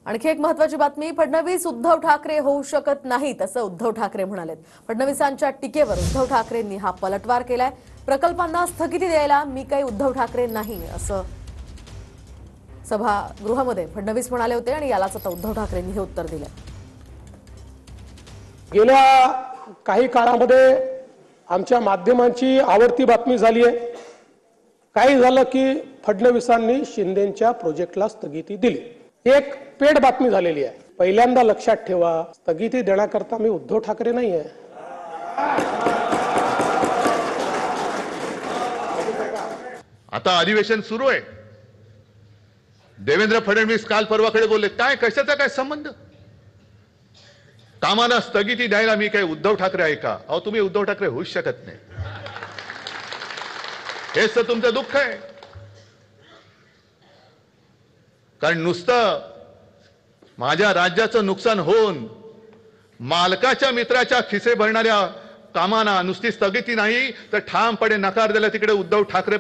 आणखी एक महत्त्वाची बातमी, फडणवीस उद्धव ठाकरे होऊ शकत नाहीत असं उद्धव ठाकरे म्हणालेत। फडणवीसांच्या टीकेवर उद्धव ठाकरेंनी हा पलटवार केलाय। प्रकल्पांना स्थगिती द्यायला मी काही उद्धव ठाकरे नाही असं सभागृहामध्ये फडणवीस म्हणाले होते आणि यालाच आता उद्धव ठाकरेंनी हे उत्तर दिलं। गेल्या काही काळामध्ये आमच्या माध्यमांची आवडती बातमी झाली आहे, काही झालं की फडणवीसांनी शिंदेंच्या प्रोजेक्टला स्थगिती दिली। एक पेड बातमी झालेली आहे। पहिल्यांदा लक्षात ठेवा, स्थगिती देण्याकरता मी उद्धव ठाकरे नाही आहे। आता अधिवेशन सुरू आहे। देवेंद्र फडणवीस काल परवाकडे बोलले, काय कशाचा काय संबंध? कामाला स्थगिती द्यायला मी काय उद्धव ठाकरे आहे का? अहो, तुम्ही उद्धव ठाकरे होऊच शकत नाही। हेच तर तुमचं दुःख आहे। कारण नुसतं माझ्या राज्याचं नुकसान होऊन मालकाच्या मित्राच्या खिसे भरणाऱ्या कामांना नुसती स्थगिती नाही तर ठामपणे नकार दिला, तिकडे उद्धव ठाकरे